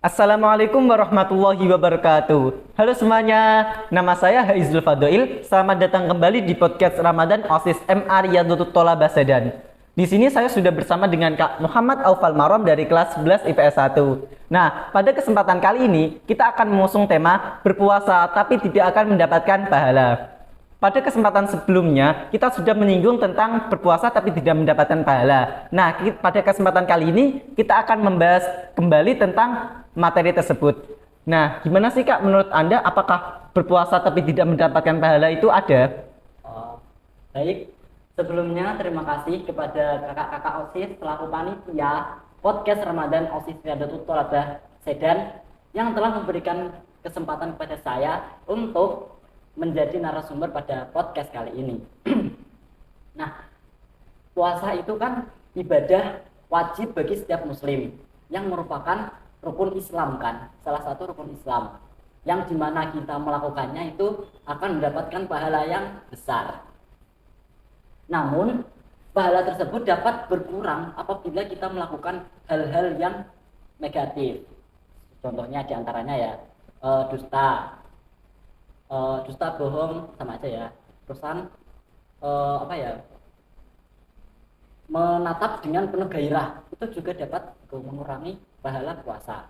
Assalamualaikum warahmatullahi wabarakatuh. Halo semuanya, nama saya Haizul Fadoil. Selamat datang kembali di podcast Ramadan OSIS MA Riyadhut Thalabah Sedan. Di sini saya sudah bersama dengan Kak Muhammad Aufal Marom dari kelas 11 IPS 1. Nah, pada kesempatan kali ini kita akan mengusung tema berpuasa tapi tidak akan mendapatkan pahala. Pada kesempatan sebelumnya, kita sudah menyinggung tentang berpuasa tapi tidak mendapatkan pahala. Nah, pada kesempatan kali ini, kita akan membahas kembali tentang materi tersebut. Nah, gimana sih Kak, menurut Anda, apakah berpuasa tapi tidak mendapatkan pahala itu ada? Oh, baik, sebelumnya terima kasih kepada kakak-kakak OSIS selaku panitia podcast Ramadan OSIS Riyadhut Thalabah Sedan yang telah memberikan kesempatan kepada saya untuk menjadi narasumber pada podcast kali ini. Nah, puasa itu kan ibadah wajib bagi setiap muslim yang merupakan rukun Islam kan, salah satu rukun Islam yang dimana kita melakukannya itu akan mendapatkan pahala yang besar. Namun, pahala tersebut dapat berkurang apabila kita melakukan hal-hal yang negatif. Contohnya diantaranya ya, dusta, bohong sama aja ya. Terusan menatap dengan penuh gairah itu juga dapat mengurangi pahala puasa.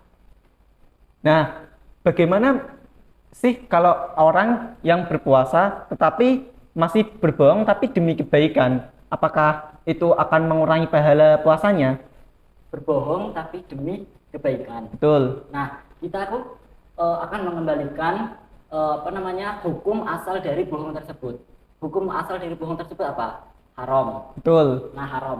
Nah, bagaimana sih kalau orang yang berpuasa tetapi masih berbohong tapi demi kebaikan? Apakah itu akan mengurangi pahala puasanya? Berbohong tapi demi kebaikan. Betul. Nah, kita akan mengembalikan hukum asal dari bohong tersebut. Hukum asal dari bohong tersebut apa? Haram. Betul. Nah, haram.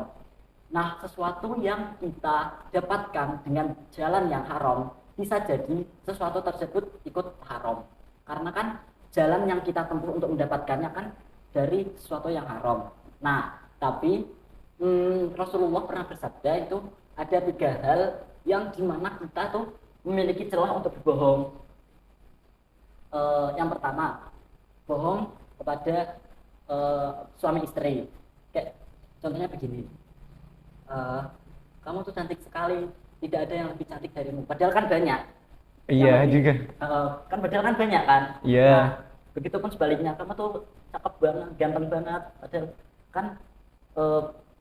Nah, sesuatu yang kita dapatkan dengan jalan yang haram bisa jadi sesuatu tersebut ikut haram. Karena kan jalan yang kita tempuh untuk mendapatkannya kan dari sesuatu yang haram. Nah, tapi Rasulullah pernah bersabda itu ada 3 hal yang dimana kita tuh memiliki celah untuk berbohong. Yang pertama, bohong kepada suami istri. Kayak contohnya begini, kamu tuh cantik sekali, tidak ada yang lebih cantik darimu. Padahal kan banyak. Iya juga. Kan padahal kan banyak kan. Iya. Nah, begitupun sebaliknya, kamu tuh cakep banget, ganteng banget. Padahal kan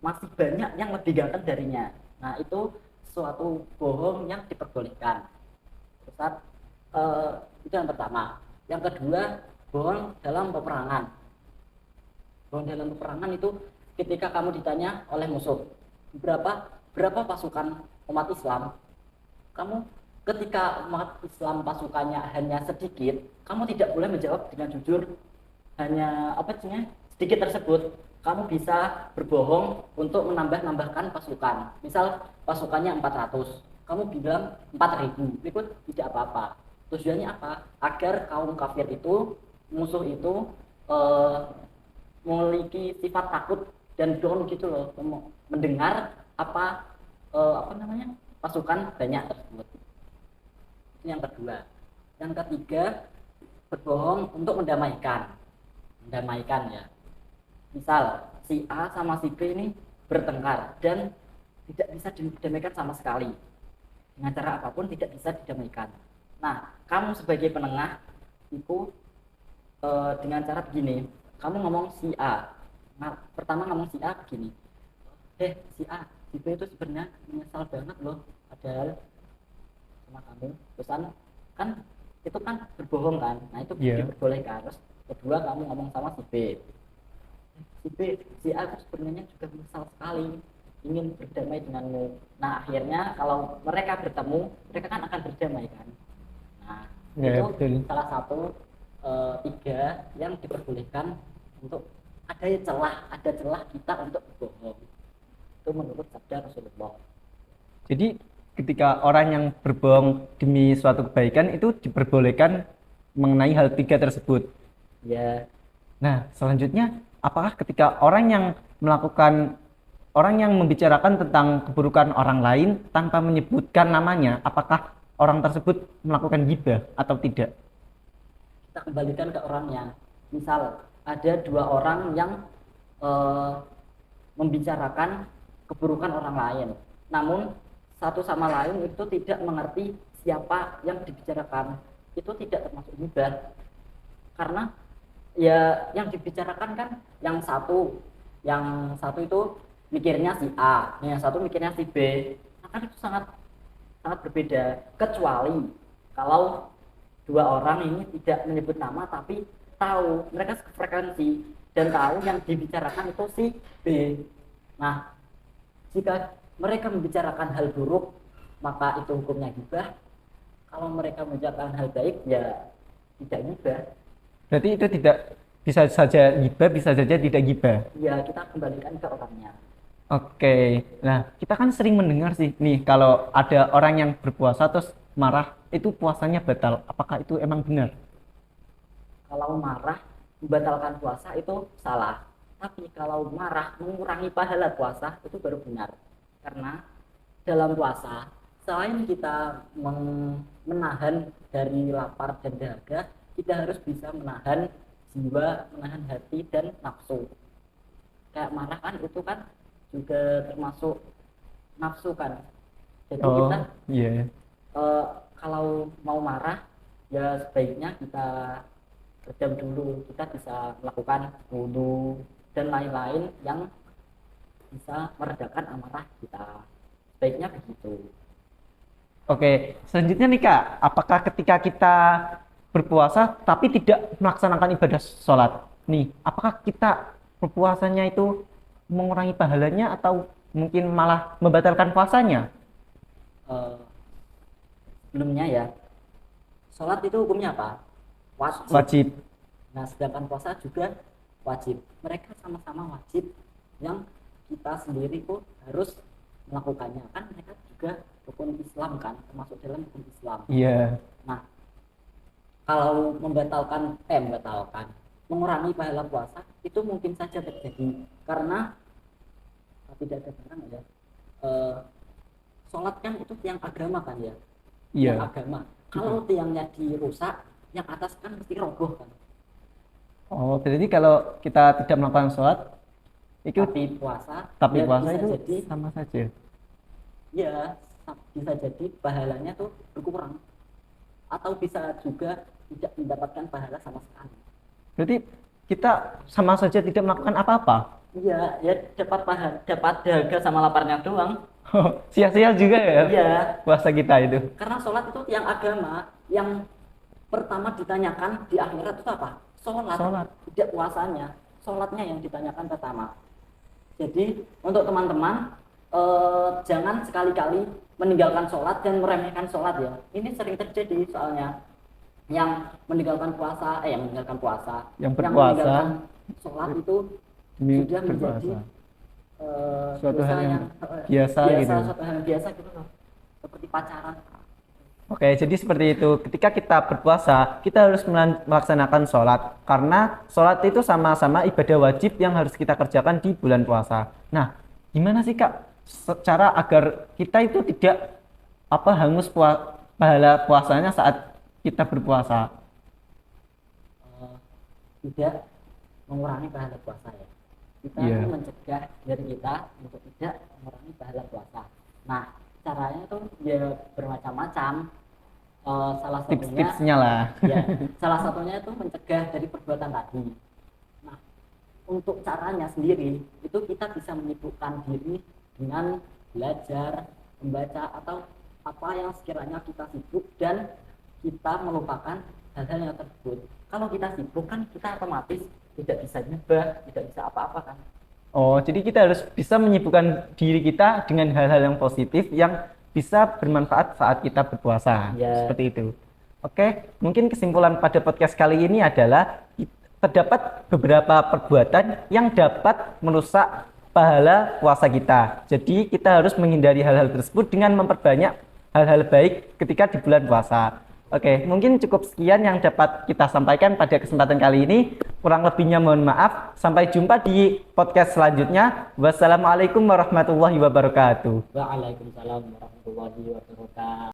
masih banyak yang lebih ganteng darinya. Nah, itu suatu bohong yang diperbolehkan. Terus itu yang pertama. Yang kedua, bohong dalam peperangan. Bohong dalam peperangan itu ketika kamu ditanya oleh musuh, berapa pasukan umat Islam, kamu ketika umat Islam pasukannya hanya sedikit, kamu tidak boleh menjawab dengan jujur hanya sedikit tersebut. Kamu bisa berbohong untuk menambahkan pasukan. Misal pasukannya 400, kamu bilang 4000, itu tidak apa-apa. Tujuannya apa? Agar kaum kafir itu, musuh itu memiliki sifat takut dan down gitu loh, mendengar pasukan banyak tersebut. Ini yang kedua. Yang ketiga, berbohong untuk mendamaikan ya. Misal si A sama si B ini bertengkar dan tidak bisa didamaikan sama sekali, dengan cara apapun tidak bisa didamaikan. Nah, kamu sebagai penengah itu dengan cara begini, kamu ngomong si A. Nah, pertama ngomong si A begini, si A, si B itu sebenarnya menyesal banget loh padahal sama kamu. Terusan kan itu kan berbohong kan. Nah, itu diperbolehkan. Terus kedua kamu ngomong sama si B, si A itu sebenarnya juga menyesal sekali ingin berdamai denganmu. Nah, akhirnya kalau mereka bertemu, mereka kan akan berdamai kan. Nah, itu betul. Salah satu 3 yang diperbolehkan untuk ada celah kita untuk berbohong. Itu menurut sabda Rasulullah. Jadi ketika orang yang berbohong demi suatu kebaikan itu diperbolehkan mengenai hal 3 tersebut. Ya. Nah, selanjutnya apakah ketika orang yang membicarakan tentang keburukan orang lain tanpa menyebutkan namanya, apakah orang tersebut melakukan ghibah atau tidak? Kita kembalikan ke orangnya. Misal ada 2 orang yang membicarakan keburukan orang lain, namun satu sama lain itu tidak mengerti siapa yang dibicarakan itu tidak termasuk gibah, karena ya yang dibicarakan kan yang satu itu mikirnya si A, yang satu mikirnya si B. Nah, kan itu sangat sangat berbeda, kecuali kalau dua orang ini tidak menyebut nama tapi tahu mereka frekuensi dan tahu yang dibicarakan itu si B. Nah, jika mereka membicarakan hal buruk maka itu hukumnya gibah. Kalau mereka membicarakan hal baik ya tidak gibah. Berarti itu tidak bisa saja gibah, bisa saja tidak gibah. Ya kita kembalikan ke orangnya. Oke, nah kita kan sering mendengar sih nih kalau ada orang yang berpuasa terus marah itu puasanya batal. Apakah itu emang benar? Kalau marah membatalkan puasa itu salah, tapi kalau marah mengurangi pahala puasa itu baru benar. Karena dalam puasa selain kita menahan dari lapar dan dahaga, kita harus bisa menahan jiwa, menahan hati dan nafsu. Kayak marah kan itu kan juga termasuk nafsu kan. Jadi kita iya. kalau mau marah ya sebaiknya kita redam dulu, kita bisa melakukan wudhu dan lain-lain yang bisa meredakan amarah kita. Sebaiknya begitu. Oke, selanjutnya nih Kak, apakah ketika kita berpuasa tapi tidak melaksanakan ibadah sholat, nih, apakah kita berpuasanya itu mengurangi pahalanya atau mungkin malah membatalkan puasanya? Sebelumnya ya, sholat itu hukumnya apa? Wajib. Wajib. Nah, sedangkan puasa juga wajib. Mereka sama-sama wajib yang kita sendiri pun harus melakukannya. Kan mereka juga rukun Islam kan, termasuk dalam rukun Islam. Iya. Nah, kalau mengurangi pahala puasa itu mungkin saja terjadi karena tidak ada barang ya. Sholat kan itu tiang agama kan ya. Iya. Tiang agama. Kalau tiangnya dirusak, yang atas kan mesti roboh kan. Oh, berarti kalau kita tidak melakukan sholat itu tapi puasa bisa itu jadi, sama saja. ya bisa jadi pahalanya tuh berkurang atau bisa juga tidak mendapatkan pahala sama sekali. Berarti kita sama saja tidak melakukan apa-apa. Iya, ya dapat dahaga sama laparnya doang. Sia-sia juga ya Iya, puasa kita itu. karena sholat itu tiang agama yang pertama ditanyakan di akhirat itu apa? Sholat. Tidak puasanya, sholatnya yang ditanyakan pertama. Jadi untuk teman-teman jangan sekali-kali meninggalkan sholat dan meremehkan sholat ya. Ini sering terjadi soalnya yang meninggalkan puasa, yang berpuasa, meninggalkan sholat itu sudah menjadi suatu hal yang biasa gitu. Suatu hal yang biasa gitu loh, seperti pacaran. Oke, jadi seperti itu. Ketika kita berpuasa, kita harus melaksanakan sholat karena sholat itu sama-sama ibadah wajib yang harus kita kerjakan di bulan puasa. Nah, gimana sih Kak cara agar kita itu tidak hangus pahala puasanya saat kita berpuasa? Tidak mengurangi pahala puasa ya. Kita mencegah diri kita untuk tidak mengurangi pahala puasa. Nah, caranya itu ya bermacam-macam. Salah satunya tips-tipsnya lah. Ya, salah satunya itu mencegah dari perbuatan tadi. Nah, untuk caranya sendiri itu kita bisa menyibukkan diri dengan belajar, membaca atau apa yang sekiranya kita sibuk dan kita melupakan hal-hal yang tersebut. Kalau kita sibuk kan kita otomatis tidak bisa nyebah, tidak bisa apa-apa kan. Oh, jadi kita harus bisa menyibukkan diri kita dengan hal-hal yang positif yang bisa bermanfaat saat kita berpuasa. Seperti itu. Oke, mungkin kesimpulan pada podcast kali ini adalah terdapat beberapa perbuatan yang dapat merusak pahala puasa kita. Jadi kita harus menghindari hal-hal tersebut dengan memperbanyak hal-hal baik ketika di bulan puasa. Oke, mungkin cukup sekian yang dapat kita sampaikan pada kesempatan kali ini. Kurang lebihnya mohon maaf. Sampai jumpa di podcast selanjutnya. Wassalamualaikum warahmatullahi wabarakatuh. Waalaikumsalam warahmatullahi wabarakatuh.